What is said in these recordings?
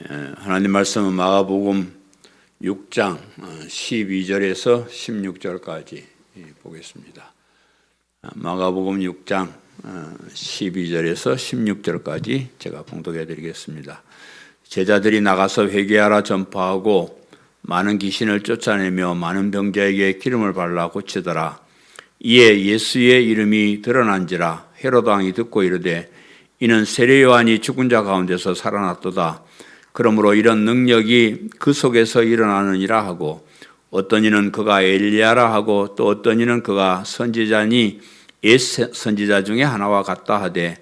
하나님 말씀은 마가복음 6장 12절에서 16절까지 보겠습니다. 마가복음 6장 12절에서 16절까지 제가 봉독해 드리겠습니다. 제자들이 나가서 회개하라 전파하고 많은 귀신을 쫓아내며 많은 병자에게 기름을 발라 고치더라. 이에 예수의 이름이 드러난지라 헤롯 왕이 듣고 이르되 이는 세례 요한이 죽은 자 가운데서 살아났도다. 그러므로 이런 능력이 그 속에서 일어나느니라 하고 어떤 이는 그가 엘리야라 하고 또 어떤 이는 그가 선지자니 옛 선지자 중에 하나와 같다 하되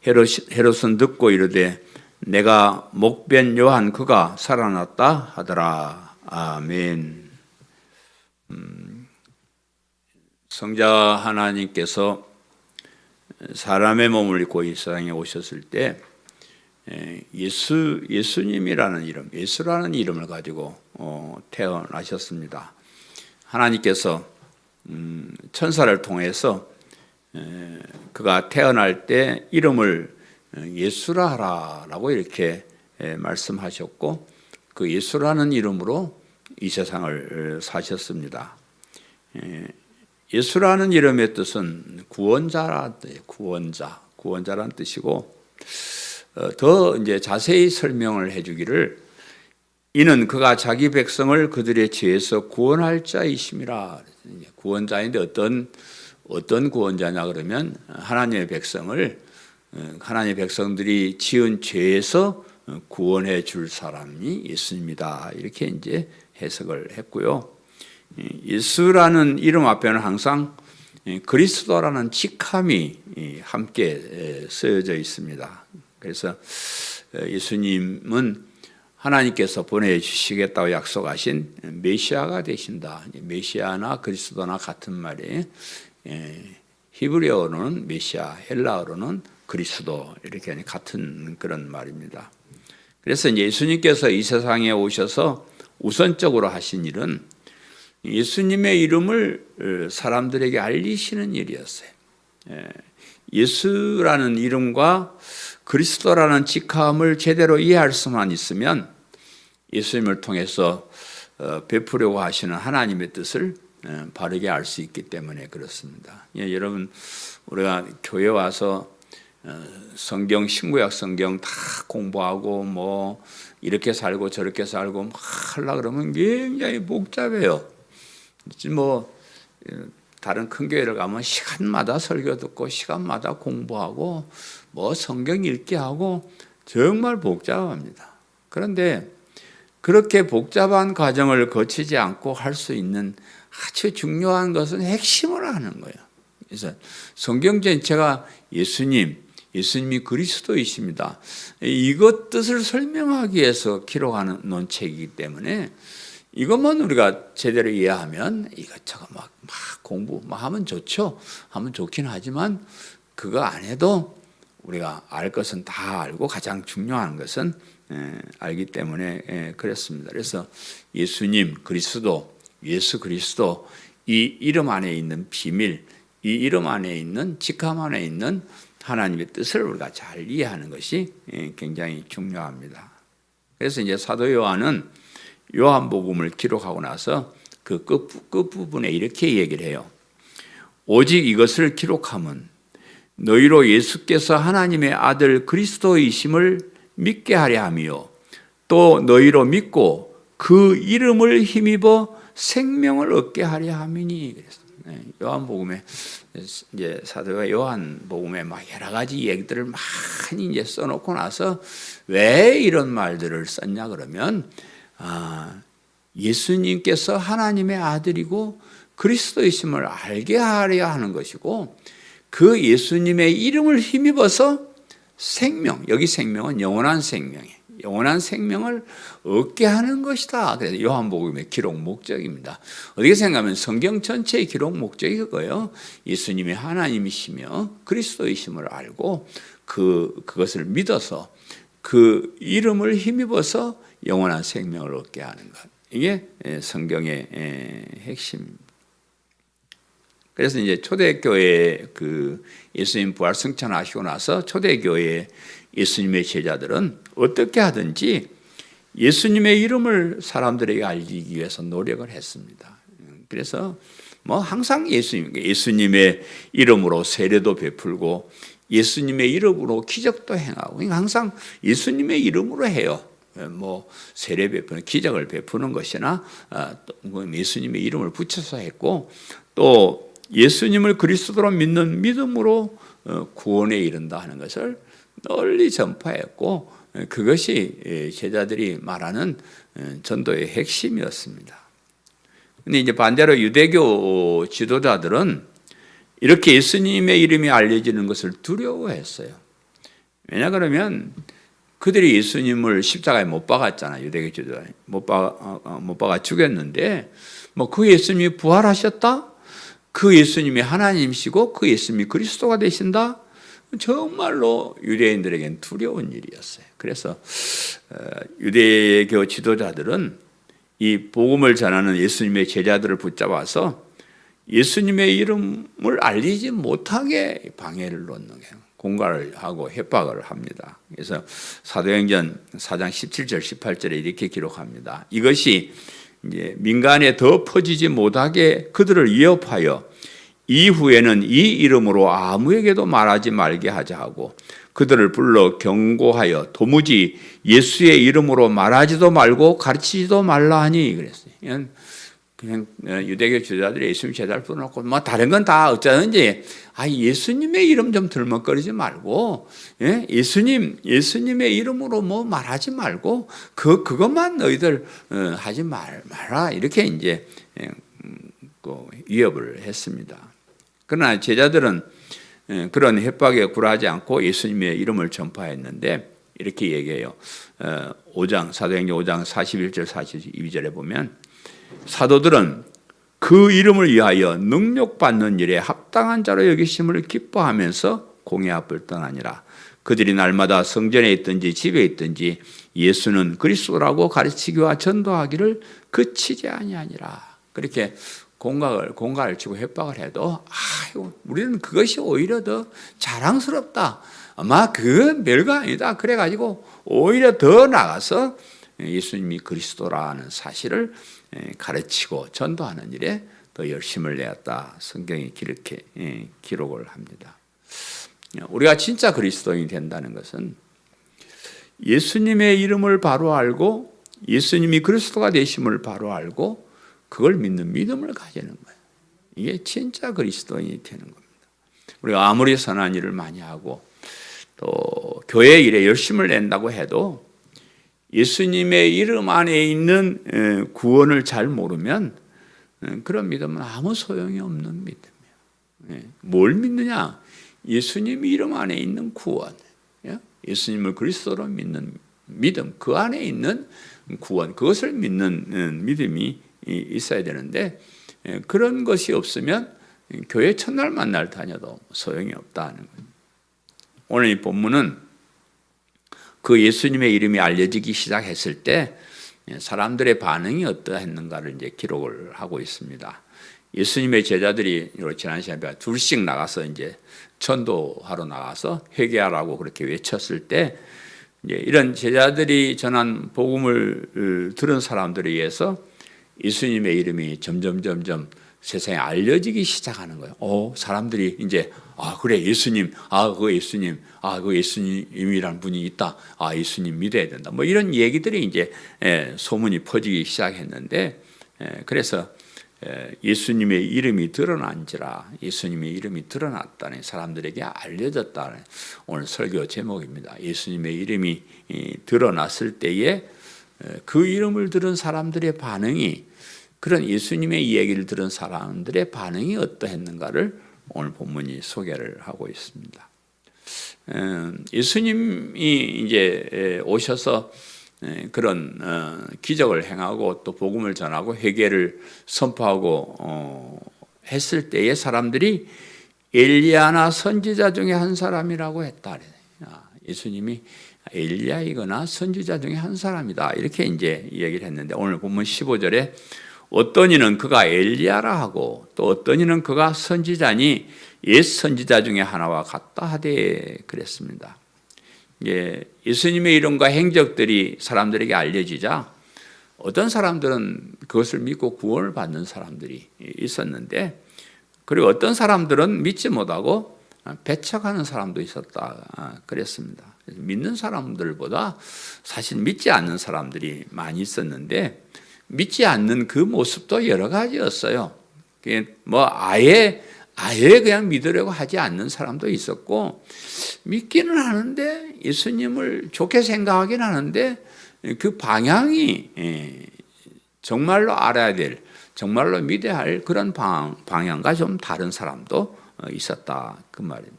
헤롯은 듣고 이르되 내가 목변 요한 그가 살아났다 하더라. 아멘. 성자 하나님께서 사람의 몸을 입고 이 세상에 오셨을 때 예수님이라는 이름, 예수라는 이름을 가지고 태어나셨습니다. 하나님께서 천사를 통해서 그가 태어날 때 이름을 예수라 하라라고 이렇게 말씀하셨고 그 예수라는 이름으로 이 세상을 사셨습니다. 예수라는 이름의 뜻은 구원자란 뜻이고 더 이제 자세히 설명을 해주기를 이는 그가 자기 백성을 그들의 죄에서 구원할 자이심이라. 구원자인데 어떤 구원자냐 그러면 하나님의 백성들이 지은 죄에서 구원해 줄 사람이 예수입니다. 이렇게 이제 해석을 했고요. 예수라는 이름 앞에는 항상 그리스도라는 직함이 함께 쓰여져 있습니다. 그래서 예수님은 하나님께서 보내주시겠다고 약속하신 메시아가 되신다. 메시아나 그리스도나 같은 말이에요. 히브리어로는 메시아, 헬라어로는 그리스도 이렇게 같은 그런 말입니다. 그래서 예수님께서 이 세상에 오셔서 우선적으로 하신 일은 예수님의 이름을 사람들에게 알리시는 일이었어요. 예수라는 이름과 그리스도라는 직함을 제대로 이해할 수만 있으면 예수님을 통해서 베푸려고 하시는 하나님의 뜻을 바르게 알 수 있기 때문에 그렇습니다. 여러분 우리가 교회 와서 성경 신구약 성경 다 공부하고 뭐 이렇게 살고 저렇게 살고 막 하려고 그러면 굉장히 복잡해요. 뭐 다른 큰 교회를 가면 시간마다 설교 듣고 시간마다 공부하고 뭐 성경 읽기 하고 정말 복잡합니다. 그런데 그렇게 복잡한 과정을 거치지 않고 할 수 있는 아주 중요한 것은 핵심을 하는 거예요. 그래서 성경 전체가 예수님이 그리스도이십니다. 이것 뜻을 설명하기 위해서 기록하는 논책이기 때문에 이것만 우리가 제대로 이해하면 이것저것 막 공부 하면 좋죠. 하면 좋긴 하지만 그거 안 해도 우리가 알 것은 다 알고 가장 중요한 것은 알기 때문에 그렇습니다. 그래서 예수님, 그리스도, 예수 그리스도 이 이름 안에 있는 비밀, 이 이름 안에 있는 직함 안에 있는 하나님의 뜻을 우리가 잘 이해하는 것이 굉장히 중요합니다. 그래서 이제 사도 요한은 요한복음을 기록하고 나서 그 끝부분에 이렇게 얘기를 해요. 오직 이것을 기록함은 너희로 예수께서 하나님의 아들 그리스도이심을 믿게 하려 함이요 또 너희로 믿고 그 이름을 힘입어 생명을 얻게 하려 함이니. 요한복음에 이제 사도가 요한복음에 막 여러 가지 얘기들을 많이 이제 써놓고 나서 왜 이런 말들을 썼냐 그러면 예수님께서 하나님의 아들이고 그리스도이심을 알게 하려 하는 것이고 그 예수님의 이름을 힘입어서 생명, 여기 생명은 영원한 생명이에요. 영원한 생명을 얻게 하는 것이다. 그래서 요한복음의 기록 목적입니다. 어떻게 생각하면 성경 전체의 기록 목적이 그거예요. 예수님이 하나님이시며 그리스도이심을 알고 그것을 믿어서 그 이름을 힘입어서 영원한 생명을 얻게 하는 것. 이게 성경의 핵심입니다. 그래서 이제 초대교회 그 예수님 부활 승천하시고 나서 초대교회 예수님의 제자들은 어떻게 하든지 예수님의 이름을 사람들에게 알리기 위해서 노력을 했습니다. 그래서 항상 예수님의 이름으로 세례도 베풀고 예수님의 이름으로 기적도 행하고 항상 예수님의 이름으로 해요. 세례 베푸는 기적을 베푸는 것이나 예수님의 이름을 붙여서 했고 또 예수님을 그리스도로 믿는 믿음으로 구원에 이른다 하는 것을 널리 전파했고 그것이 제자들이 말하는 전도의 핵심이었습니다. 근데 이제 반대로 유대교 지도자들은 이렇게 예수님의 이름이 알려지는 것을 두려워했어요. 왜냐 그러면 그들이 예수님을 십자가에 못 박았잖아요. 유대교 지도자 못 박아 죽였는데 그 예수님이 부활하셨다? 그 예수님이 하나님이시고 그 예수님이 그리스도가 되신다? 정말로 유대인들에겐 두려운 일이었어요. 그래서 유대교 지도자들은 이 복음을 전하는 예수님의 제자들을 붙잡아서 예수님의 이름을 알리지 못하게 방해를 놓는 거예요. 공갈을 하고 협박을 합니다. 그래서 사도행전 4장 17절 18절에 이렇게 기록합니다. 이것이 이제 민간에 더 퍼지지 못하게 그들을 위협하여 이후에는 이 이름으로 아무에게도 말하지 말게 하자 하고 그들을 불러 경고하여 도무지 예수의 이름으로 말하지도 말고 가르치지도 말라 하니 그랬어요. 그냥 유대교 지도자들이 예수님 제자를 불러놓고 다른 건 다 어쩌는지 예수님의 이름 좀 들먹거리지 말고 예수님의 이름으로 말하지 말고 그것만 너희들 하지 마라 이렇게 이제 위협을 했습니다. 그러나 제자들은 그런 협박에 굴하지 않고 예수님의 이름을 전파했는데 이렇게 얘기해요. 사도행전 5장 41절 42절에 보면 사도들은 그 이름을 위하여 능력받는 일에 합당한 자로 여기심을 기뻐하면서 공회 앞을 떠나니라. 그들이 날마다 성전에 있든지 집에 있든지 예수는 그리스도라고 가르치기와 전도하기를 그치지 아니하니라. 그렇게 공갈을 치고 협박을 해도 우리는 그것이 오히려 더 자랑스럽다. 아마 그건 별거 아니다. 그래가지고 오히려 더 나가서 예수님이 그리스도라는 사실을 가르치고 전도하는 일에 더 열심을 내었다. 성경이 그렇게 기록을 합니다. 우리가 진짜 그리스도인이 된다는 것은 예수님의 이름을 바로 알고 예수님이 그리스도가 되심을 바로 알고 그걸 믿는 믿음을 가지는 거예요. 이게 진짜 그리스도인이 되는 겁니다. 우리가 아무리 선한 일을 많이 하고 또 교회 일에 열심을 낸다고 해도 예수님의 이름 안에 있는 구원을 잘 모르면 그런 믿음은 아무 소용이 없는 믿음이에요. 뭘 믿느냐? 예수님 이름 안에 있는 구원, 예수님을 그리스도로 믿는 믿음, 그 안에 있는 구원, 그것을 믿는 믿음이 있어야 되는데 그런 것이 없으면 교회 첫날 만날 다녀도 소용이 없다는 거예요. 오늘 이 본문은 그 예수님의 이름이 알려지기 시작했을 때 사람들의 반응이 어떠했는가를 이제 기록을 하고 있습니다. 예수님의 제자들이 지난 시간에 둘씩 나가서 이제 전도하러 나가서 회개하라고 그렇게 외쳤을 때 이제 이런 제자들이 전한 복음을 들은 사람들에 의해서 예수님의 이름이 점점 세상에 알려지기 시작하는 거예요. 사람들이 이제 그래 예수님, 그 예수님, 그 예수님이라는 분이 있다. 예수님 믿어야 된다. 이런 얘기들이 이제 소문이 퍼지기 시작했는데 그래서 예수님의 이름이 드러난지라 예수님의 이름이 드러났다는 사람들에게 알려졌다는 오늘 설교 제목입니다. 예수님의 이름이 드러났을 때에 그 이름을 들은 사람들의 반응이 그런 예수님의 이야기를 들은 사람들의 반응이 어떠했는가를 오늘 본문이 소개를 하고 있습니다. 예수님이 이제 오셔서 그런 기적을 행하고 또 복음을 전하고 회개를 선포하고 했을 때에 사람들이 엘리야나 선지자 중에 한 사람이라고 했다. 예수님이 엘리야이거나 선지자 중에 한 사람이다. 이렇게 이제 얘기를 했는데 오늘 본문 15절에 어떤 이는 그가 엘리야라 하고 또 어떤 이는 그가 선지자니 옛 선지자 중에 하나와 같다 하되 그랬습니다. 예수님의 이름과 행적들이 사람들에게 알려지자 어떤 사람들은 그것을 믿고 구원을 받는 사람들이 있었는데, 그리고 어떤 사람들은 믿지 못하고 배척하는 사람도 있었다 그랬습니다. 믿는 사람들보다 사실 믿지 않는 사람들이 많이 있었는데, 믿지 않는 그 모습도 여러 가지였어요. 뭐 아예 그냥 믿으려고 하지 않는 사람도 있었고, 믿기는 하는데 예수님을 좋게 생각하긴 하는데 그 방향이 정말로 알아야 될, 정말로 믿어야 할 그런 방향과 좀 다른 사람도 있었다 그 말입니다.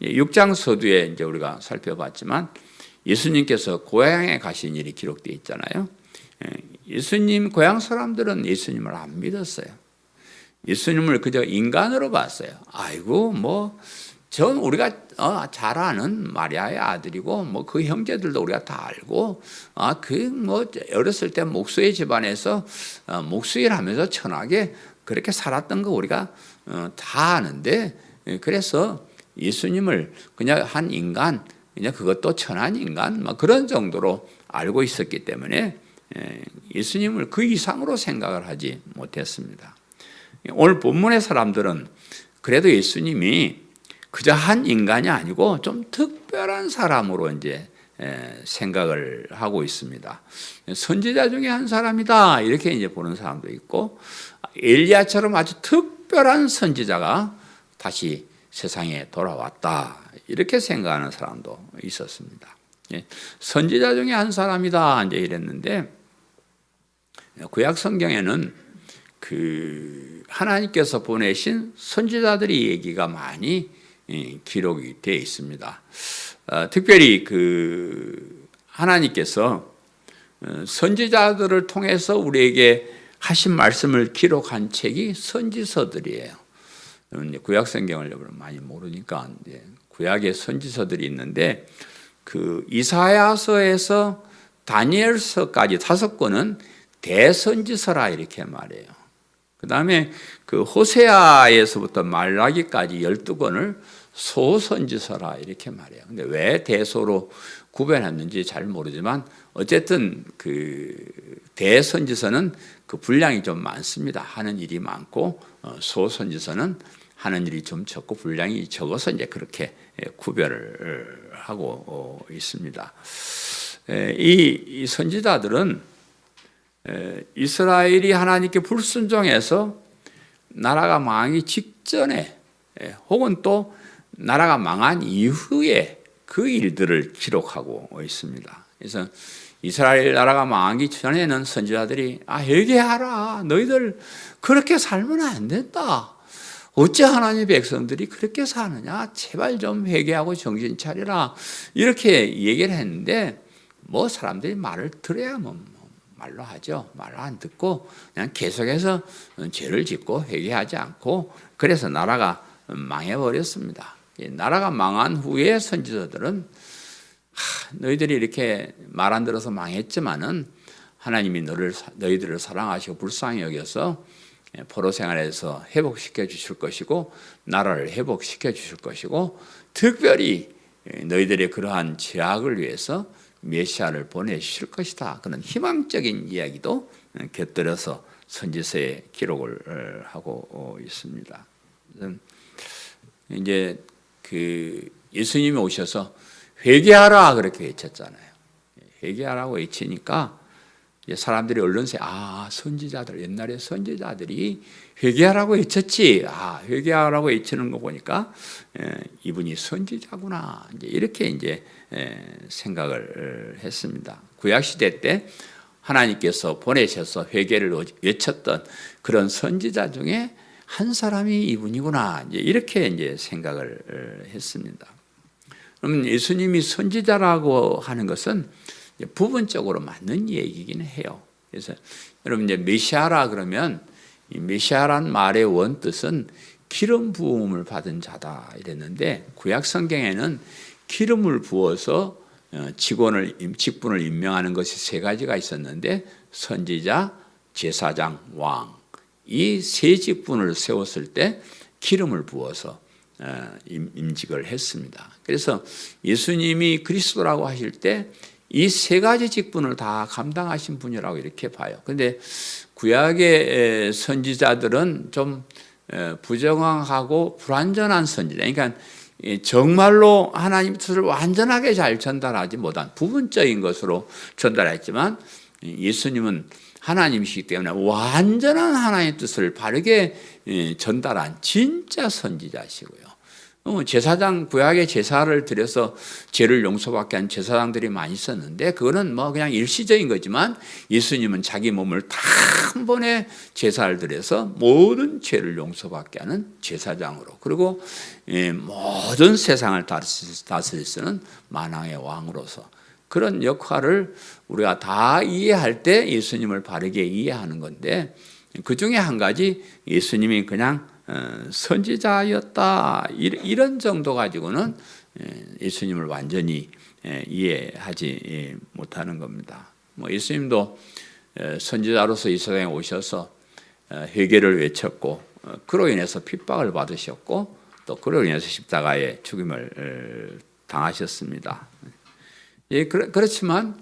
6장 서두에 이제 우리가 살펴봤지만 예수님께서 고향에 가신 일이 기록되어 있잖아요. 예수님 고향 사람들은 예수님을 안 믿었어요. 예수님을 그저 인간으로 봤어요. 아이고 뭐 전 우리가 잘 아는 마리아의 아들이고 뭐 그 형제들도 우리가 다 알고 그 뭐 어렸을 때 목수의 집안에서 목수일 하면서 천하게 그렇게 살았던 거 우리가 다 아는데, 그래서 예수님을 그냥 한 인간, 그냥 그것도 천한 인간 뭐 그런 정도로 알고 있었기 때문에 예수님을 그 이상으로 생각을 하지 못했습니다. 오늘 본문의 사람들은 그래도 예수님이 그저 한 인간이 아니고 좀 특별한 사람으로 이제 생각을 하고 있습니다. 선지자 중에 한 사람이다 이렇게 이제 보는 사람도 있고, 엘리야처럼 아주 특별한 선지자가 다시 세상에 돌아왔다 이렇게 생각하는 사람도 있었습니다. 선지자 중에 한 사람이다 이제 이랬는데, 구약 성경에는 그 하나님께서 보내신 선지자들의 얘기가 많이 기록이 되어 있습니다. 특별히 그 하나님께서 선지자들을 통해서 우리에게 하신 말씀을 기록한 책이 선지서들이에요. 구약 성경을 많이 모르니까 구약에 선지서들이 있는데, 그 이사야서에서 다니엘서까지 5권은 대선지서라 이렇게 말해요. 그 다음에 그 호세아에서부터 말라기까지 12권을 소선지서라 이렇게 말해요. 근데 왜 대소로 구별했는지 잘 모르지만 어쨌든 그 대선지서는 그 분량이 좀 많습니다. 하는 일이 많고, 소선지서는 하는 일이 좀 적고 분량이 적어서 이제 그렇게 구별을 하고 있습니다. 이 선지자들은 이스라엘이 하나님께 불순종해서 나라가 망하기 직전에 혹은 또 나라가 망한 이후에 그 일들을 기록하고 있습니다. 그래서 이스라엘 나라가 망하기 전에는 선지자들이 회개하라, 너희들 그렇게 살면 안 된다, 어째 하나님의 백성들이 그렇게 사느냐, 제발 좀 회개하고 정신 차리라 이렇게 얘기를 했는데, 뭐 사람들이 말을 들어야 말로 하죠. 말을 안 듣고 그냥 계속해서 죄를 짓고 회개하지 않고, 그래서 나라가 망해버렸습니다. 나라가 망한 후에 선지자들은 너희들이 이렇게 말 안 들어서 망했지만은 하나님이 너희들을 사랑하시고 불쌍히 여겨서 포로 생활에서 회복시켜 주실 것이고 나라를 회복시켜 주실 것이고, 특별히 너희들의 그러한 죄악을 위해서 메시아를 보내주실 것이다, 그런 희망적인 이야기도 곁들여서 선지서에 기록을 하고 있습니다. 이제 그 예수님이 오셔서 회개하라 그렇게 외쳤잖아요. 회개하라고 외치니까 사람들이 언론세 선지자들, 옛날에 선지자들이 회개하라고 외쳤지, 회개하라고 외치는 거 보니까 이분이 선지자구나 이렇게 이제 생각을 했습니다. 구약 시대 때 하나님께서 보내셔서 회개를 외쳤던 그런 선지자 중에 한 사람이 이분이구나 이렇게 이제 생각을 했습니다. 그러면 예수님이 선지자라고 하는 것은 부분적으로 맞는 얘기긴 해요. 그래서 여러분 이제 메시아라 그러면 이 메시아란 말의 원뜻은 기름 부음을 받은 자다 이랬는데, 구약 성경에는 기름을 부어서 직분을 임명하는 것이 3가지가 있었는데, 선지자, 제사장, 왕, 이 3 직분을 세웠을 때 기름을 부어서 임직을 했습니다. 그래서 예수님이 그리스도라고 하실 때 이 세 가지 직분을 다 감당하신 분이라고 이렇게 봐요. 그런데 구약의 선지자들은 좀 부정확하고 불완전한 선지자, 그러니까 정말로 하나님 뜻을 완전하게 잘 전달하지 못한 부분적인 것으로 전달했지만, 예수님은 하나님이시기 때문에 완전한 하나님의 뜻을 바르게 전달한 진짜 선지자시고요. 제사장, 구약의 제사를 드려서 죄를 용서받게 한 제사장들이 많이 있었는데 그거는 뭐 그냥 일시적인 거지만, 예수님은 자기 몸을 다 한 번에 제사를 드려서 모든 죄를 용서받게 하는 제사장으로, 그리고 모든 세상을 다스릴 수는 만왕의 왕으로서 그런 역할을 우리가 다 이해할 때 예수님을 바르게 이해하는 건데, 그 중에 한 가지 예수님이 그냥 선지자였다 이런 정도 가지고는 예수님을 완전히 이해하지 못하는 겁니다. 뭐 예수님도 선지자로서 이 세상에 오셔서 회개를 외쳤고, 그로 인해서 핍박을 받으셨고, 또 그로 인해서 십자가에 죽임을 당하셨습니다. 그렇지만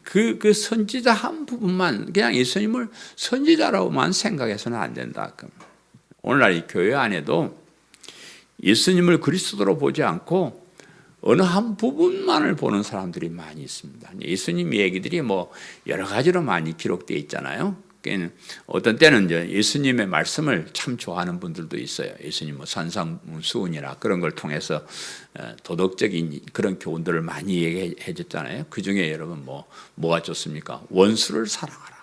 그 선지자 한 부분만 그냥 예수님을 선지자라고만 생각해서는 안 된다. 오늘날 이 교회 안에도 예수님을 그리스도로 보지 않고 어느 한 부분만을 보는 사람들이 많이 있습니다. 예수님 얘기들이 뭐 여러 가지로 많이 기록되어 있잖아요. 어떤 때는 이제 예수님의 말씀을 참 좋아하는 분들도 있어요. 예수님 뭐 산상수훈이나 그런 걸 통해서 도덕적인 그런 교훈들을 많이 얘기해 줬잖아요. 그 중에 여러분 뭐가 좋습니까? 원수를 사랑하라.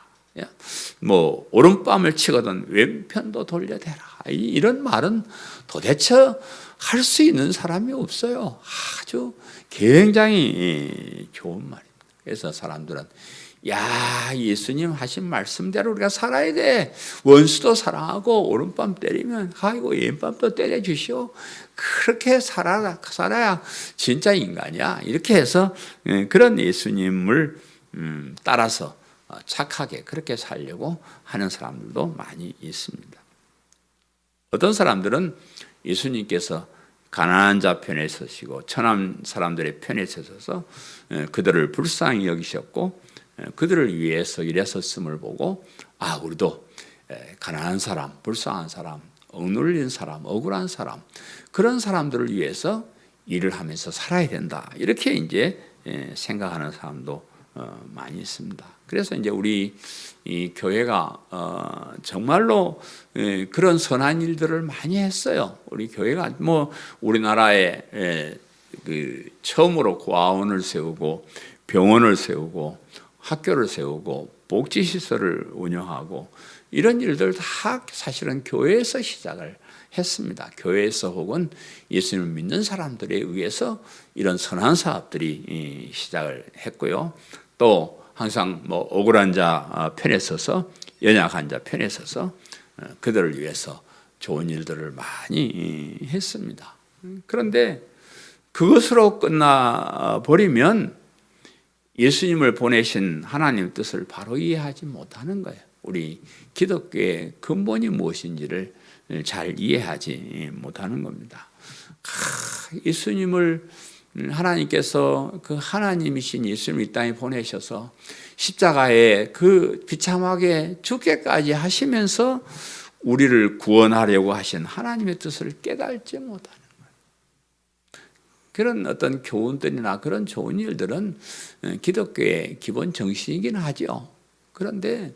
뭐 오른밤을 치거든 왼편도 돌려대라. 이런 말은 도대체 할 수 있는 사람이 없어요. 아주 굉장히 좋은 말입니다. 그래서 사람들은 예수님 하신 말씀대로 우리가 살아야 돼. 원수도 사랑하고 오른밤 때리면 아이고 왼밤도 때려주시오. 그렇게 살아야 진짜 인간이야. 이렇게 해서 그런 예수님을 따라서 착하게 그렇게 살려고 하는 사람들도 많이 있습니다. 어떤 사람들은 예수님께서 가난한 자 편에 서시고 천한 사람들의 편에 서셔서 그들을 불쌍히 여기셨고 그들을 위해서 일하셨음을 보고 우리도 가난한 사람, 불쌍한 사람, 억눌린 사람, 억울한 사람, 그런 사람들을 위해서 일을 하면서 살아야 된다. 이렇게 이제 생각하는 사람도 많이 있습니다. 그래서 이제 우리 이 교회가 정말로 그런 선한 일들을 많이 했어요. 우리 교회가 뭐 우리나라에 처음으로 고아원을 세우고 병원을 세우고 학교를 세우고 복지시설을 운영하고 이런 일들 다 사실은 교회에서 시작을 했습니다. 교회에서 혹은 예수님을 믿는 사람들에 의해서 이런 선한 사업들이 시작을 했고요. 또 항상 뭐 억울한 자 편에 서서 연약한 자 편에 서서 그들을 위해서 좋은 일들을 많이 했습니다. 그런데 그것으로 끝나버리면 예수님을 보내신 하나님의 뜻을 바로 이해하지 못하는 거예요. 우리 기독교의 근본이 무엇인지를 잘 이해하지 못하는 겁니다. 예수님을 하나님께서 그 하나님이신 예수님을 이 땅에 보내셔서 십자가에 그 비참하게 죽게까지 하시면서 우리를 구원하려고 하신 하나님의 뜻을 깨달지 못하는 거예요. 그런 어떤 교훈들이나 그런 좋은 일들은 기독교의 기본 정신이긴 하죠. 그런데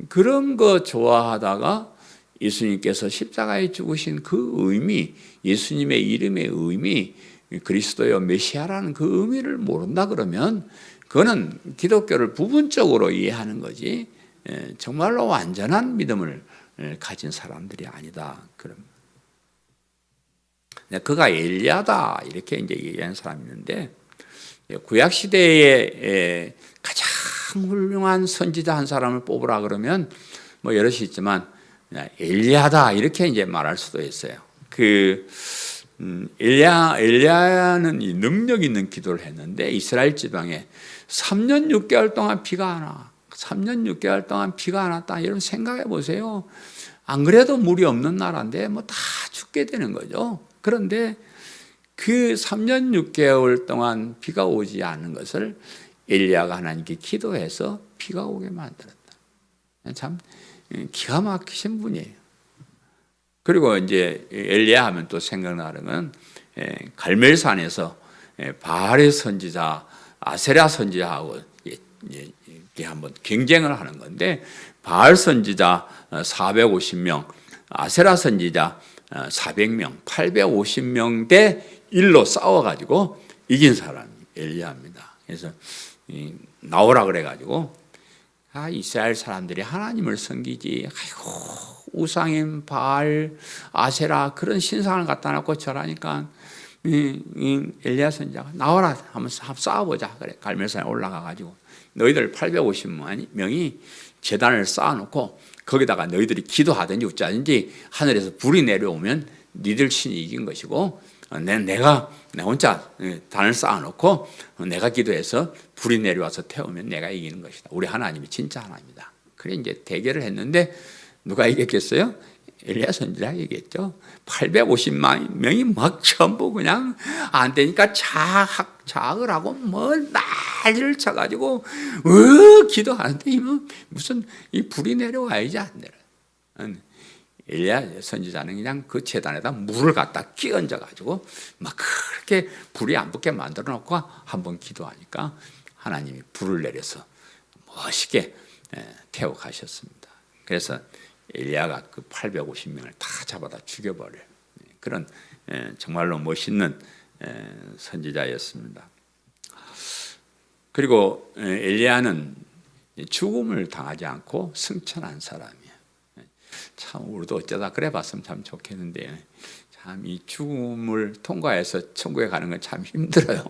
그런 거 좋아하다가 예수님께서 십자가에 죽으신 그 의미, 예수님의 이름의 의미, 그리스도여 메시아라는 그 의미를 모른다 그러면 그거는 기독교를 부분적으로 이해하는 거지 정말로 완전한 믿음을 가진 사람들이 아니다. 그럼 그가 엘리야다 이렇게 이제 얘기하는 사람이 있는데 구약 시대에 가장 훌륭한 선지자 한 사람을 뽑으라 그러면 뭐 여럿이 있지만 엘리야다 이렇게 이제 말할 수도 있어요. 엘리야는 이 능력 있는 기도를 했는데 이스라엘 지방에 3년 6개월 동안 비가 안 와. 3년 6개월 동안 비가 안 왔다. 여러분 생각해 보세요. 안 그래도 물이 없는 나라인데 뭐 다 죽게 되는 거죠. 그런데 그 3년 6개월 동안 비가 오지 않는 것을 엘리야가 하나님께 기도해서 비가 오게 만들었다. 참 기가 막히신 분이에요. 그리고 이제 엘리야 하면 또 생각나는 건 갈멜산에서 바알의 선지자 아세라 선지자하고 이렇게 한번 경쟁을 하는 건데, 바알 선지자 450명, 아세라 선지자 400명, 850명 대 1로 싸워가지고 이긴 사람이 엘리야입니다. 그래서 나오라 그래가지고 이스라엘 사람들이 하나님을 섬기지, 아이고 우상인 바알, 아세라 그런 신상을 갖다 놓고 절하니까 엘리야 선지자가 나와라 한번 싸워보자 그래. 갈멜산에 올라가가지고 너희들 850명이 제단을 쌓아놓고 거기다가 너희들이 기도하든지 어쩌든지 하늘에서 불이 내려오면 니들 신이 이긴 것이고, 내가 혼자 단을 쌓아놓고 내가 기도해서 불이 내려와서 태우면 내가 이기는 것이다. 우리 하나님이 진짜 하나님이다. 그래 이제 대결을 했는데 누가 이겼겠어요? 엘리야 선지자가 이겼죠. 850만 명이 막 전부 그냥 안 되니까 자학을 하고 뭐 난리를 쳐가지고 기도하는데 무슨 이 불이 내려와야지 안 내려. 엘리야 선지자는 그냥 그 제단에다 물을 갖다 끼얹어가지고 막 그렇게 불이 안 붙게 만들어 놓고 한번 기도하니까 하나님이 불을 내려서 멋있게 태워 가셨습니다. 그래서 엘리야가 그 850명을 다 잡아다 죽여버려요. 그런 정말로 멋있는 선지자였습니다. 그리고 엘리야는 죽음을 당하지 않고 승천한 사람이에요. 참 우리도 어쩌다 그래 봤으면 참 좋겠는데 참 이 죽음을 통과해서 천국에 가는 건 참 힘들어요.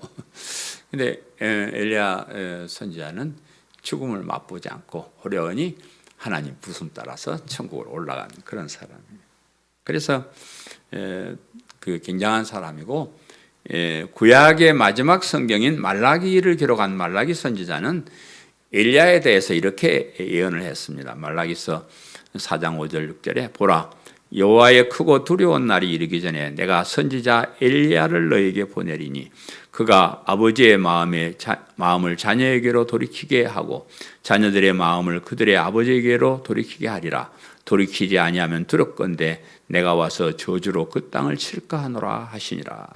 근데 엘리야 선지자는 죽음을 맛보지 않고 호련히 하나님 부름 따라서 천국으로 올라간 그런 사람이에요. 그래서 그 굉장한 사람이고, 구약의 마지막 성경인 말라기를 기록한 말라기 선지자는 엘리야에 대해서 이렇게 예언을 했습니다. 말라기서 4장 5절 6절에 보라, 여호와의 크고 두려운 날이 이르기 전에 내가 선지자 엘리야를 너에게 보내리니 그가 아버지의 마음을 자녀에게로 돌이키게 하고 자녀들의 마음을 그들의 아버지에게로 돌이키게 하리라. 돌이키지 아니하면 두렵건대 내가 와서 저주로 그 땅을 칠까 하노라 하시니라.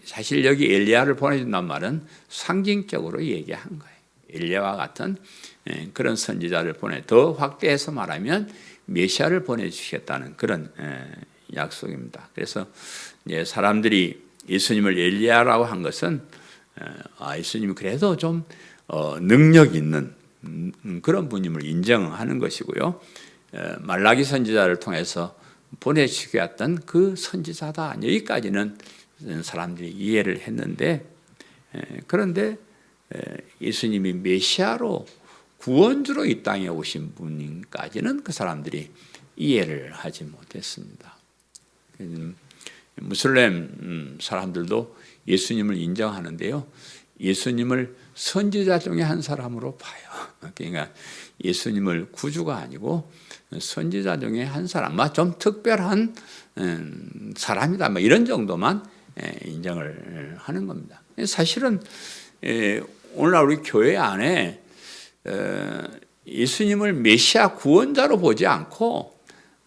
사실 여기 엘리야를 보내준단 말은 상징적으로 얘기한 거예요. 엘리야와 같은 그런 선지자를 더 확대해서 말하면 메시아를 보내주시겠다는 그런 약속입니다. 그래서 사람들이 예수님을 엘리야라고 한 것은 예수님이 그래도 좀 능력 있는 그런 분임을 인정하는 것이고요. 말라기 선지자를 통해서 보내주셨던 그 선지자다. 여기까지는 사람들이 이해를 했는데, 그런데 예수님이 메시아로 구원주로 이 땅에 오신 분까지는 그 사람들이 이해를 하지 못했습니다. 무슬림 사람들도 예수님을 인정하는데요, 예수님을 선지자 중에 한 사람으로 봐요. 그러니까 예수님을 구주가 아니고 선지자 중에 한 사람, 좀 특별한 사람이다, 이런 정도만 인정을 하는 겁니다. 사실은 오늘날 우리 교회 안에 예수님을 메시아 구원자로 보지 않고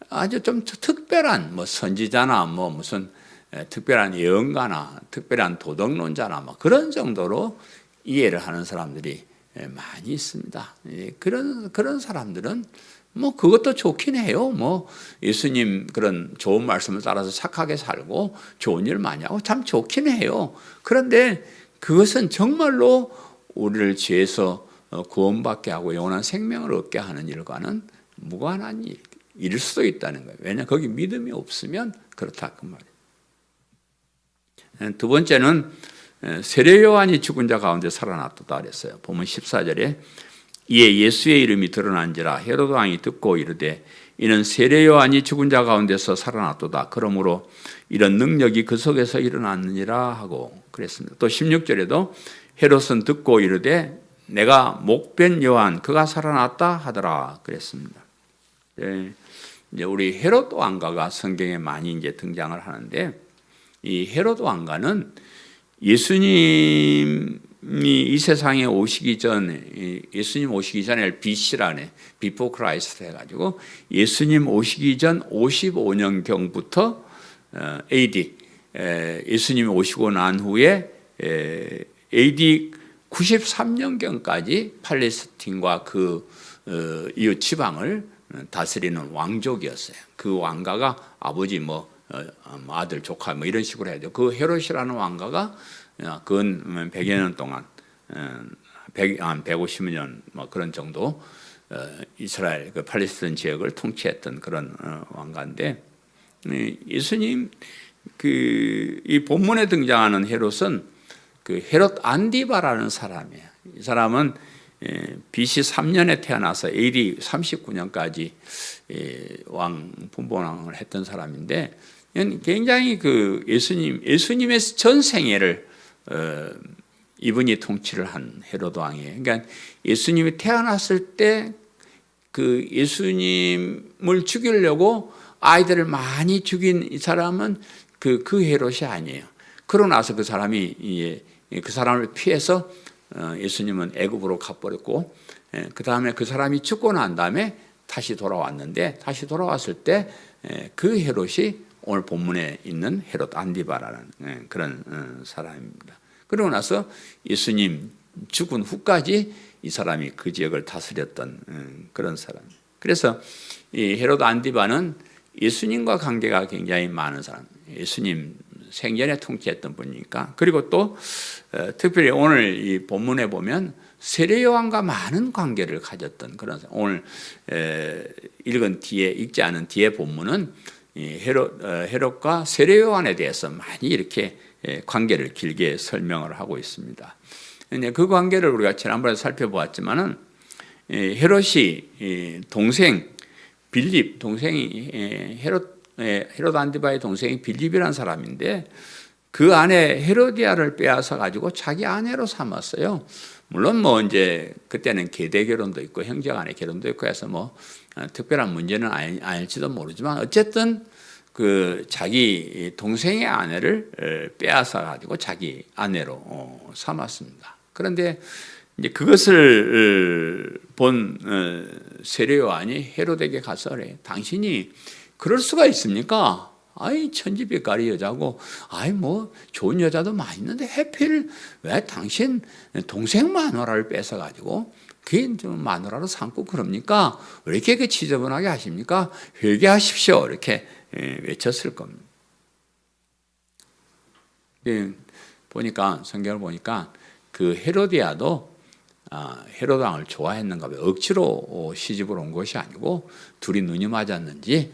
아주 좀 특별한 선지자나 무슨 특별한 예언가나 특별한 도덕론자나 그런 정도로 이해를 하는 사람들이 많이 있습니다. 그런 사람들은 그것도 좋긴 해요. 예수님 그런 좋은 말씀을 따라서 착하게 살고 좋은 일 많이 하고 참 좋긴 해요. 그런데 그것은 정말로 우리를 죄에서 구원받게 하고 영원한 생명을 얻게 하는 일과는 무관한 일일 수도 있다는 거예요. 왜냐하면 거기 믿음이 없으면 그렇다 그 말이에요. 두 번째는 세례 요한이 죽은 자 가운데 살아났다 그랬어요. 보면 14절에 이에 예수의 이름이 드러난지라 헤로드 왕이 듣고 이르되 이는 세례 요한이 죽은 자 가운데서 살아났도다. 그러므로 이런 능력이 그 속에서 일어났느니라 하고 그랬습니다. 또 16절에도 헤롯은 듣고 이르되 내가 목변 요한 그가 살아났다 하더라 그랬습니다. 이제 우리 헤롯 왕가가 성경에 많이 이제 등장을 하는데, 이 헤롯 왕가는 예수님이 이 세상에 오시기 전, 예수님 오시기 전에 BC라네, Before Christ 해가지고 예수님 오시기 전 55년경부터 AD, 예수님이 오시고 난 후에 AD 93년경까지 팔레스틴과 그 이웃 지방을 다스리는 왕족이었어요. 그 왕가가 아버지 아들 조카 이런 식으로 해야 돼요. 그 헤롯이라는 왕가가 근 100여 년 동안 한 150년 그런 정도 이스라엘 그 팔레스틴 지역을 통치했던 그런 왕가인데, 예수님 이 본문에 등장하는 헤롯은 그 헤롯 안디바라는 사람이에요. 이 사람은 BC 3년에 태어나서 AD 39년까지 왕 분봉왕을 했던 사람인데, 굉장히 그 예수님의 전 생애를 이분이 통치를 한 헤롯 왕이에요. 그러니까 예수님이 태어났을 때 그 예수님을 죽이려고 아이들을 많이 죽인 이 사람은 그 헤롯이 아니에요. 그러고 나서 그 사람이 그 사람을 피해서 예수님은 애굽으로 가버렸고, 그 다음에 그 사람이 죽고 난 다음에 다시 돌아왔는데, 다시 돌아왔을 때 그 헤롯이 오늘 본문에 있는 헤롯 안디바라는 그런 사람입니다. 그러고 나서 예수님 죽은 후까지 이 사람이 그 지역을 다스렸던 그런 사람. 그래서 이 헤롯 안디바는 예수님과 관계가 굉장히 많은 사람, 예수님 생전에 통치했던 분이니까. 그리고 또 특별히 오늘 이 본문에 보면 세례 요한과 많은 관계를 가졌던 그런 사람. 오늘 읽지 않은 뒤에 본문은 헤롯과 세례 요한에 대해서 많이 이렇게 관계를 길게 설명을 하고 있습니다. 그 관계를 우리가 지난번에 살펴보았지만은, 헤롯이 동생 빌립, 동생이 헤롯 안디바의 동생이 빌립이라는 사람인데, 그 아내 헤로디아를 빼앗아 가지고 자기 아내로 삼았어요. 물론 이제 그때는 계대 결혼도 있고 형제간의 결혼도 있고 해서 특별한 문제는 아닐지도 모르지만, 어쨌든 그 자기 동생의 아내를 빼앗아 가지고 자기 아내로 삼았습니다. 그런데 이제 그것을 본 세례 요한이 헤롯에게 가서 그래, 당신이 그럴 수가 있습니까? 아이 천지빛깔이 여자고, 좋은 여자도 많이 있는데 하필 왜 당신 동생 마누라를 뺏어 가지고 그게 좀 마누라로 삼고 그럽니까? 왜 이렇게 그 지저분하게 하십니까? 회개하십시오, 이렇게 외쳤을 겁니다. 보니까 성경을 보니까 그 헤로디아도 헤롯 왕을 좋아했는가 봐요. 억지로 시집을 온 것이 아니고 둘이 눈이 맞았는지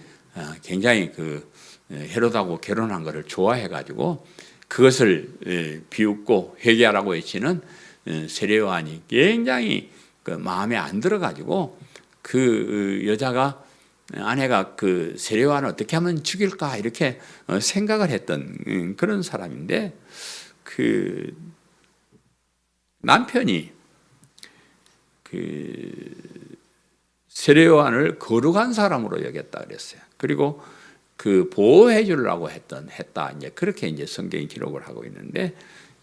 굉장히 그 헤롯하고 결혼한 것을 좋아해가지고 그것을 비웃고 회개하라고 외치는 세례 요한이 굉장히 그 마음에 안 들어가지고 그 여자가 아내가 그 세례 요한을 어떻게 하면 죽일까 이렇게 생각을 했던 그런 사람인데, 그 남편이 그 세례 요한을 거룩한 사람으로 여겼다 그랬어요. 그리고 그 보호해 주려고 했다. 이제 그렇게 이제 성경이 기록을 하고 있는데,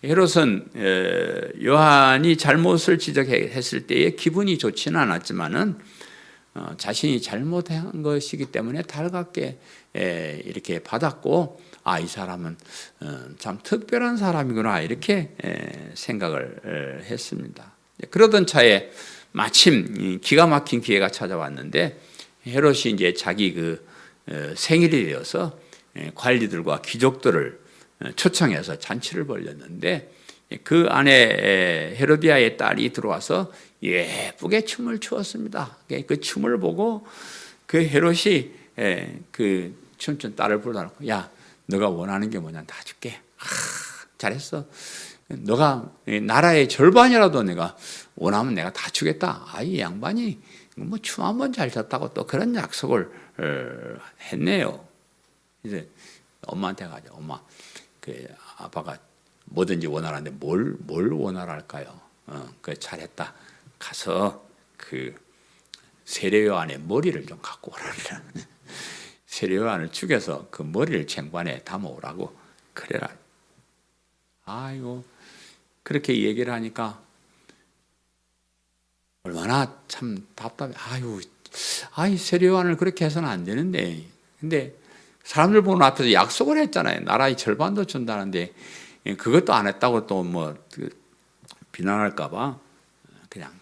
헤롯은 요한이 잘못을 지적했을 때에 기분이 좋지는 않았지만은 자신이 잘못한 것이기 때문에 달갑게 이렇게 받았고, 이 사람은 참 특별한 사람이구나 이렇게 생각을 했습니다. 그러던 차에 마침 기가 막힌 기회가 찾아왔는데, 헤롯이 이제 자기 그 생일이 되어서 관리들과 귀족들을 초청해서 잔치를 벌였는데, 그 안에 헤로디아의 딸이 들어와서 예쁘게 춤을 추었습니다. 그 춤을 보고 그 헤롯이 그 춤춘 딸을 불러놓고, 야, 너가 원하는 게 뭐냐, 다 줄게. 잘했어. 너가 나라의 절반이라도 내가 원하면 내가 다 주겠다. 이 양반이 춤 한 번 잘 췄다고 또 그런 약속을 했네요. 이제 엄마한테 가죠. 엄마, 그 아빠가 뭐든지 원하라는데 뭘 원하랄까요? 그 잘했다. 가서 그 세례 요한의 머리를 좀 갖고 오라니라. 세례 요한을 죽여서 그 머리를 쟁반에 담아오라고 그래라. 아이고 그렇게 얘기를 하니까 얼마나 참 답답해. 아이 세례 요한을 그렇게 해서는 안 되는데. 근데 사람들 보는 앞에서 약속을 했잖아요. 나라의 절반도 준다는데 그것도 안 했다고 또 뭐 비난할까봐 그냥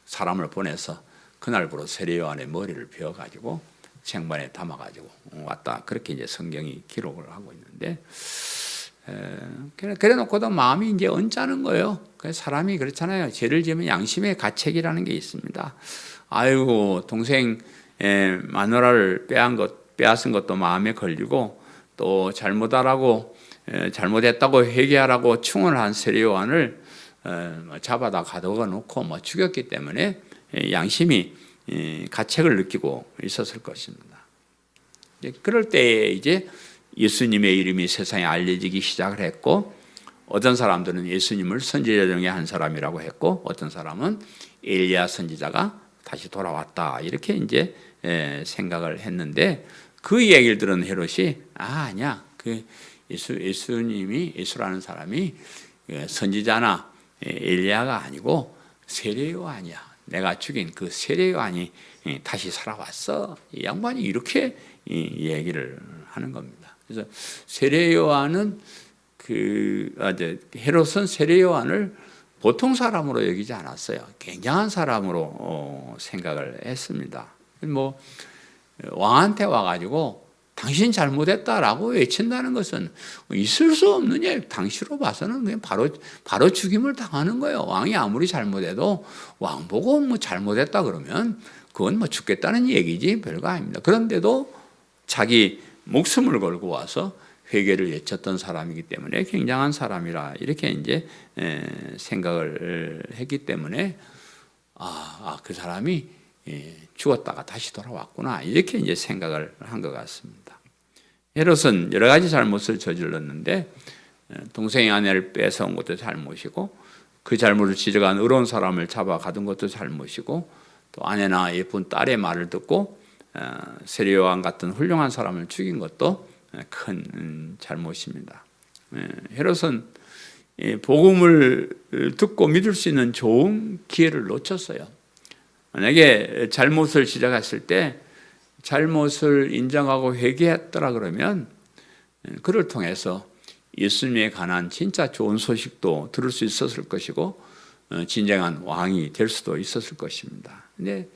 사람을 보내서 그날부로 세례 요한의 머리를 베어가지고 쟁반에 담아가지고 왔다. 그렇게 이제 성경이 기록을 하고 있는데, 그래 놓고도 마음이 이제 언짢은 거예요. 사람이 그렇잖아요. 죄를 지으면 양심의 가책이라는 게 있습니다. 아이고 동생 마누라를 빼앗은 것도 마음에 걸리고 또 잘못했다고 회개하라고 충원한 세례 요한을 잡아다 가둬가 놓고 뭐 죽였기 때문에 양심이 가책을 느끼고 있었을 것입니다. 그럴 때에 이제 예수님의 이름이 세상에 알려지기 시작을 했고, 어떤 사람들은 예수님을 선지자 중에 한 사람이라고 했고, 어떤 사람은 엘리야 선지자가 다시 돌아왔다 이렇게 이제 생각을 했는데, 그 얘기를 들은 헤롯이 아니야, 그 예수라는 사람이 선지자나 엘리야가 아니고 세례 요한이야. 내가 죽인 그 세례 요한이 다시 살아왔어. 이 양반이 이렇게 얘기를 하는 겁니다. 그래서 세례 요한은 헤롯은 세례 요한을 보통 사람으로 여기지 않았어요. 굉장한 사람으로 생각을 했습니다. 뭐 왕한테 와가지고 당신 잘못했다라고 외친다는 것은 있을 수 없는 일. 당시로 봐서는 그냥 바로 죽임을 당하는 거예요. 왕이 아무리 잘못해도 왕 보고 뭐 잘못했다 그러면 그건 뭐 죽겠다는 얘기지 별거 아닙니다. 그런데도 자기 목숨을 걸고 와서 회개를 외쳤던 사람이기 때문에 굉장한 사람이라 이렇게 이제 생각을 했기 때문에 그 사람이 죽었다가 다시 돌아왔구나 이렇게 이제 생각을 한 것 같습니다. 헤롯은 여러 가지 잘못을 저질렀는데 동생의 아내를 뺏어온 것도 잘못이고 그 잘못을 지적한 의로운 사람을 잡아 가둔 것도 잘못이고 또 아내나 예쁜 딸의 말을 듣고 세례 요한 같은 훌륭한 사람을 죽인 것도 큰 잘못입니다. 헤롯은 복음을 듣고 믿을 수 있는 좋은 기회를 놓쳤어요. 만약에 잘못을 지적했을 때 잘못을 인정하고 회개했더라 그러면 그를 통해서 예수님에 관한 진짜 좋은 소식도 들을 수 있었을 것이고 진정한 왕이 될 수도 있었을 것입니다. 근데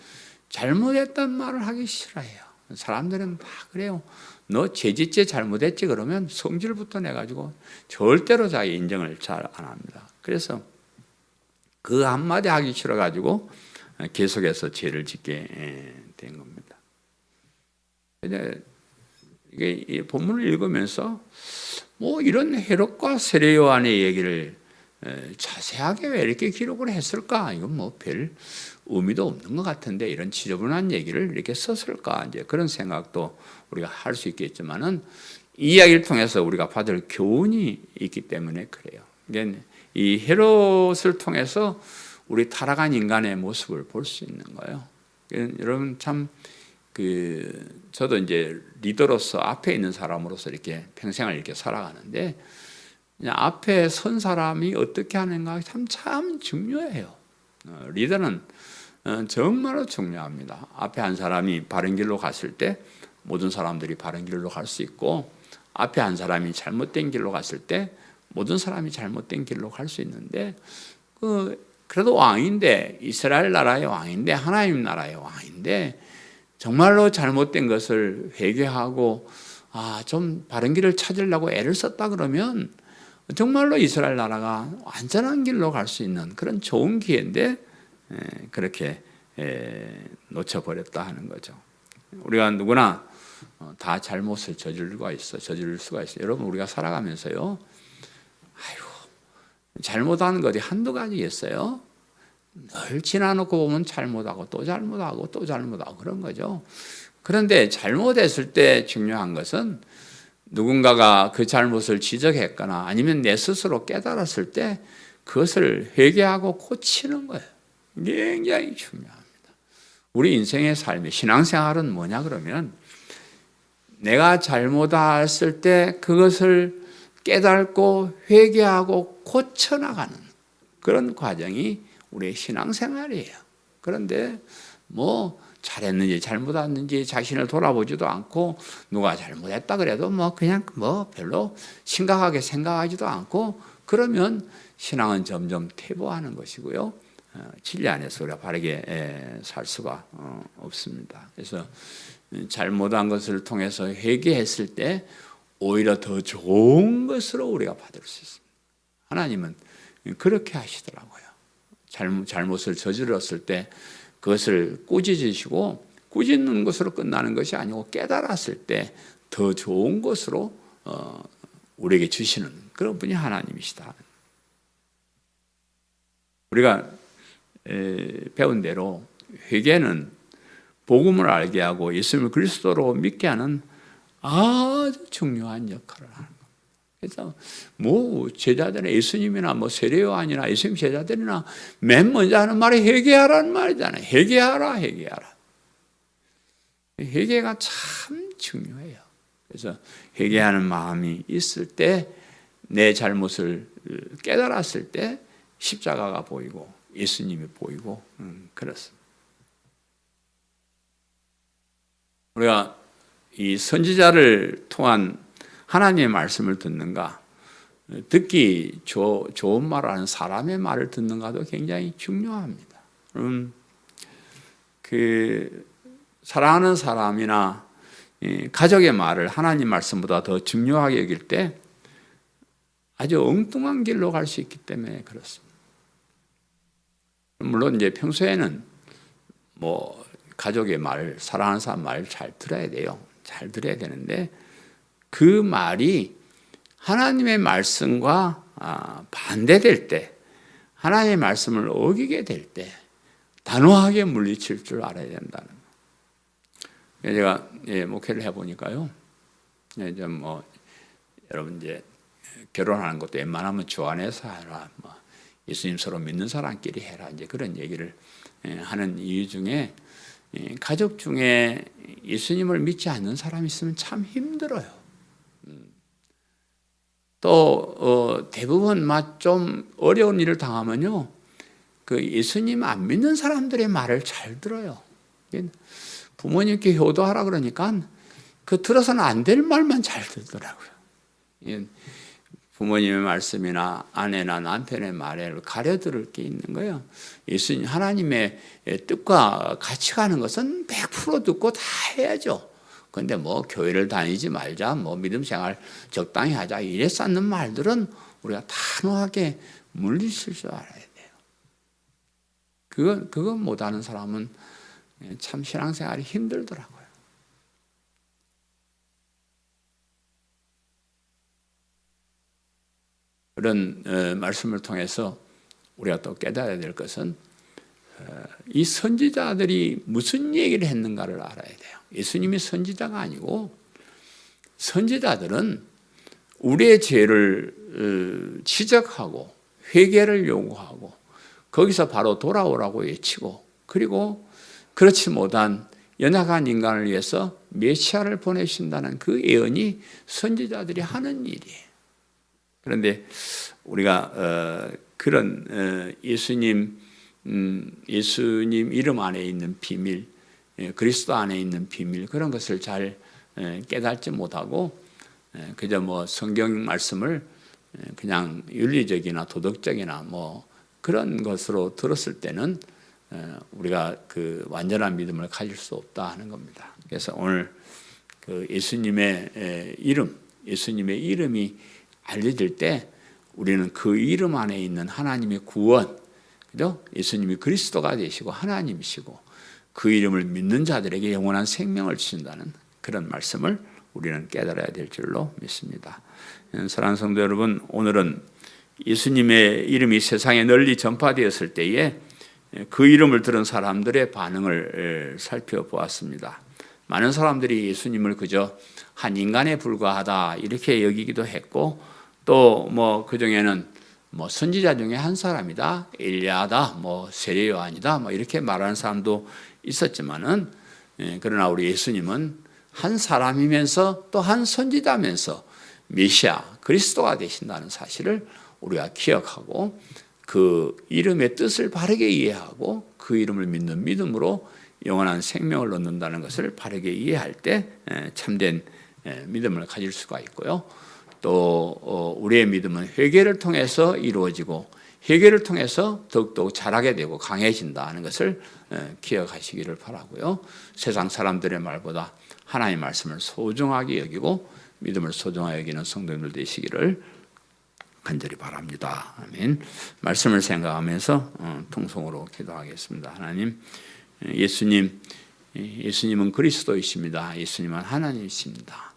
잘못했단 말을 하기 싫어해요. 사람들은 다 그래요. 너 죄짓지 잘못했지 그러면 성질부터 내가지고 절대로 자기 인정을 잘 안 합니다. 그래서 그 한마디 하기 싫어가지고 계속해서 죄를 짓게 된 겁니다. 이게 이 본문을 읽으면서 뭐 이런 헤롯과 세례 요한의 얘기를 자세하게 왜 이렇게 기록을 했을까? 이건 뭐 별 의미도 없는 것 같은데 이런 지저분한 얘기를 이렇게 썼을까? 이제 그런 생각도 우리가 할 수 있겠지만은 이 이야기를 통해서 우리가 받을 교훈이 있기 때문에 그래요. 이 헤롯을 통해서 우리 타락한 인간의 모습을 볼 수 있는 거예요. 여러분 참 저도 이제 리더로서 앞에 있는 사람으로서 이렇게 평생을 이렇게 살아가는데 그냥 앞에 선 사람이 어떻게 하는가 참 중요해요. 리더는 정말로 중요합니다. 앞에 한 사람이 바른 길로 갔을 때 모든 사람들이 바른 길로 갈 수 있고 앞에 한 사람이 잘못된 길로 갔을 때 모든 사람이 잘못된 길로 갈 수 있는데 그래도 왕인데 이스라엘 나라의 왕인데 하나님 나라의 왕인데 정말로 잘못된 것을 회개하고 좀 바른 길을 찾으려고 애를 썼다 그러면 정말로 이스라엘 나라가 완전한 길로 갈 수 있는 그런 좋은 기회인데 그렇게 놓쳐버렸다 하는 거죠. 우리가 누구나 다 잘못을 저지를 수가 있어요. 여러분 우리가 살아가면서요. 잘못하는 것이 한두 가지겠어요. 늘 지나놓고 보면 잘못하고 또 잘못하고 또 잘못하고 그런 거죠. 그런데 잘못했을 때 중요한 것은 누군가가 그 잘못을 지적했거나 아니면 내 스스로 깨달았을 때 그것을 회개하고 고치는 거예요. 굉장히 중요합니다. 우리 인생의 삶의 신앙생활은 뭐냐 그러면 내가 잘못했을 때 그것을 깨닫고 회개하고 고쳐나가는 그런 과정이 우리의 신앙생활이에요. 그런데 뭐 잘했는지 잘못했는지 자신을 돌아보지도 않고 누가 잘못했다 그래도 뭐 그냥 뭐 별로 심각하게 생각하지도 않고 그러면 신앙은 점점 퇴보하는 것이고요. 진리 안에서 우리가 바르게 살 수가 없습니다. 그래서 잘못한 것을 통해서 회개했을 때 오히려 더 좋은 것으로 우리가 받을 수 있습니다. 하나님은 그렇게 하시더라고요. 잘못을 저질렀을 때 그것을 꾸짖으시고 꾸짖는 것으로 끝나는 것이 아니고 깨달았을 때 더 좋은 것으로 우리에게 주시는 그런 분이 하나님이시다. 우리가 배운 대로 회개는 복음을 알게 하고 예수님을 그리스도로 믿게 하는 아주 중요한 역할을 하는 겁니다. 그래서 뭐 제자들은 예수님이나 뭐 세례요한이나 예수님 제자들이나 맨 먼저 하는 말이 회개하라는 말이잖아요. 회개하라. 회개가 참 중요해요. 그래서 회개하는 마음이 있을 때 내 잘못을 깨달았을 때 십자가가 보이고 예수님이 보이고 그렇습니다. 우리가 이 선지자를 통한 하나님의 말씀을 듣는가, 듣기 좋은 말을 하는 사람의 말을 듣는가도 굉장히 중요합니다. 사랑하는 사람이나 가족의 말을 하나님 말씀보다 더 중요하게 여길 때 아주 엉뚱한 길로 갈 수 있기 때문에 그렇습니다. 물론 이제 평소에는 뭐 가족의 말, 사랑하는 사람 말 잘 들어야 돼요. 잘 들어야 되는데 그 말이 하나님의 말씀과 반대될 때, 하나님의 말씀을 어기게 될 때 단호하게 물리칠 줄 알아야 된다는 거. 제가 목회를 해보니까요. 여러분 이제 결혼하는 것도 웬만하면 조안해서 해라. 뭐 예수님 서로 믿는 사람끼리 해라. 이제 그런 얘기를 하는 이유 중에 가족 중에 예수님을 믿지 않는 사람이 있으면 참 힘들어요. 또 대부분 좀 어려운 일을 당하면요, 그 예수님 안 믿는 사람들의 말을 잘 들어요. 부모님께 효도하라 그러니까 그 들어서는 안 될 말만 잘 듣더라고요. 부모님의 말씀이나 아내나 남편의 말을 가려들을 게 있는 거예요. 예수님 하나님의 뜻과 같이 가는 것은 100% 듣고 다 해야죠. 그런데 뭐 교회를 다니지 말자, 뭐 믿음 생활 적당히 하자 이래 쌓는 말들은 우리가 단호하게 물리칠 줄 알아야 돼요. 그건 못하는 사람은 참 신앙생활이 힘들더라고요. 그런 말씀을 통해서 우리가 또 깨달아야 될 것은 이 선지자들이 무슨 얘기를 했는가를 알아야 돼요. 예수님이 선지자가 아니고 선지자들은 우리의 죄를 지적하고 회개를 요구하고 거기서 바로 돌아오라고 외치고 그리고 그렇지 못한 연약한 인간을 위해서 메시아를 보내신다는 그 예언이 선지자들이 하는 일이에요. 그런데 우리가 그런 예수님 이름 안에 있는 비밀, 그리스도 안에 있는 비밀 그런 것을 잘 깨닫지 못하고 그저 뭐 성경 말씀을 그냥 윤리적이나 도덕적이나 뭐 그런 것으로 들었을 때는 우리가 그 완전한 믿음을 가질 수 없다 하는 겁니다. 그래서 오늘 그 예수님의 이름이 알려질 때 우리는 그 이름 안에 있는 하나님의 구원, 그죠? 예수님이 그리스도가 되시고 하나님이시고 그 이름을 믿는 자들에게 영원한 생명을 주신다는 그런 말씀을 우리는 깨달아야 될 줄로 믿습니다. 사랑하는 성도 여러분, 오늘은 예수님의 이름이 세상에 널리 전파되었을 때에 그 이름을 들은 사람들의 반응을 살펴보았습니다. 많은 사람들이 예수님을 그저 한 인간에 불과하다 이렇게 여기기도 했고 또 뭐 그중에는 뭐 선지자 중에 한 사람이다, 엘리야다, 뭐 세례 요한이다, 뭐 이렇게 말하는 사람도 있었지만은, 그러나 우리 예수님은 한 사람이면서 또 한 선지자면서 메시아 그리스도가 되신다는 사실을 우리가 기억하고 그 이름의 뜻을 바르게 이해하고 그 이름을 믿는 믿음으로 영원한 생명을 얻는다는 것을 바르게 이해할 때 참된 믿음을 가질 수가 있고요. 또 우리의 믿음은 회개를 통해서 이루어지고 회개를 통해서 더욱더욱 자라게 되고 강해진다는 것을 기억하시기를 바라고요. 세상 사람들의 말보다 하나님의 말씀을 소중하게 여기고 믿음을 소중하게 여기는 성도님들 되시기를 간절히 바랍니다. 아멘. 말씀을 생각하면서 통성으로 기도하겠습니다. 하나님, 예수님은 그리스도이십니다. 예수님은 하나님이십니다.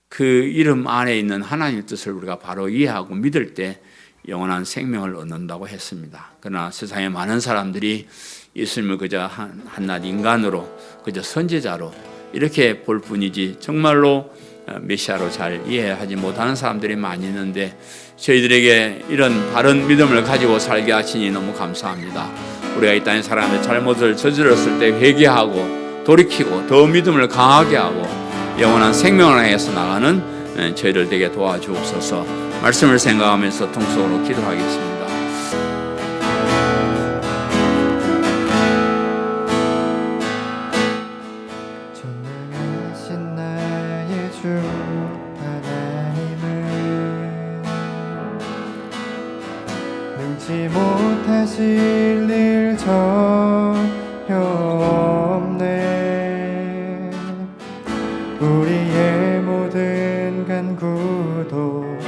그 이름 안에 있는 하나님의 뜻을 우리가 바로 이해하고 믿을 때 영원한 생명을 얻는다고 했습니다. 그러나 세상에 많은 사람들이 예수님을 그저 한낱 인간으로, 그저 선지자로 이렇게 볼 뿐이지 정말로 메시아로 잘 이해하지 못하는 사람들이 많이 있는데, 저희들에게 이런 바른 믿음을 가지고 살게 하시니 너무 감사합니다. 우리가 이 땅에 살아가며 잘못을 저질렀을 때 회개하고 돌이키고 더 믿음을 강하게 하고 영원한 생명을 향해서 나가는 저희들 되게 도와주옵소서. 말씀을 생각하면서 통성으로 기도하겠습니다. 전능하신 나의 주 하나님은 능치 못하실 일 전혀 없네. 우리의 모든 간구도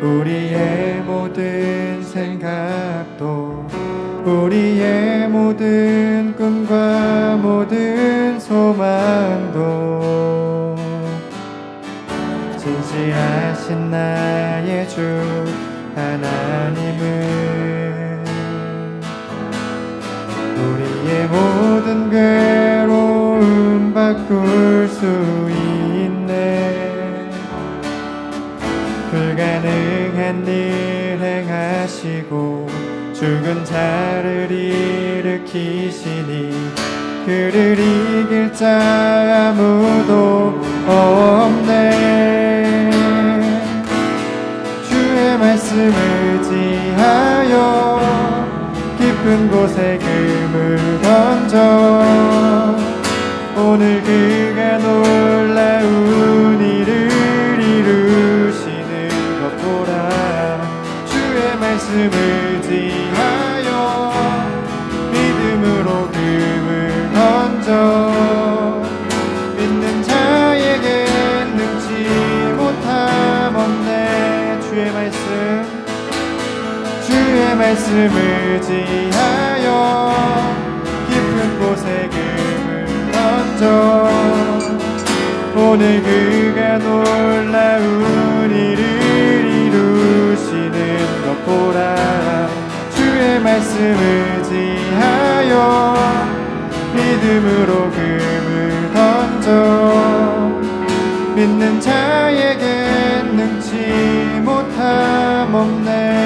우리의 모든 생각도 우리의 모든 꿈과 모든 소망도 진실하신 나의 주 하나님은 우리의 모든 괴로움 바꿀 수 있네. 불가능한 일 행하시고 죽은 자를 일으키시니 그를 이길 자 아무도 없네. 주의 말씀을 지하여 깊은 곳에 금을 던져 오늘 그가 놀라운 일을 이루시는 것 보라. 주의 말씀을 지하여 믿음으로 금을 던져 믿는 자에겐 능치 못함 없네. 주의 말씀을 지하여 깊은 곳에 금을 던져 오늘 그가 놀라운 일을 이루시는 것 보라. 주의 말씀을 지하여 믿음으로 금을 던져 믿는 자에겐 능치 못함 없네.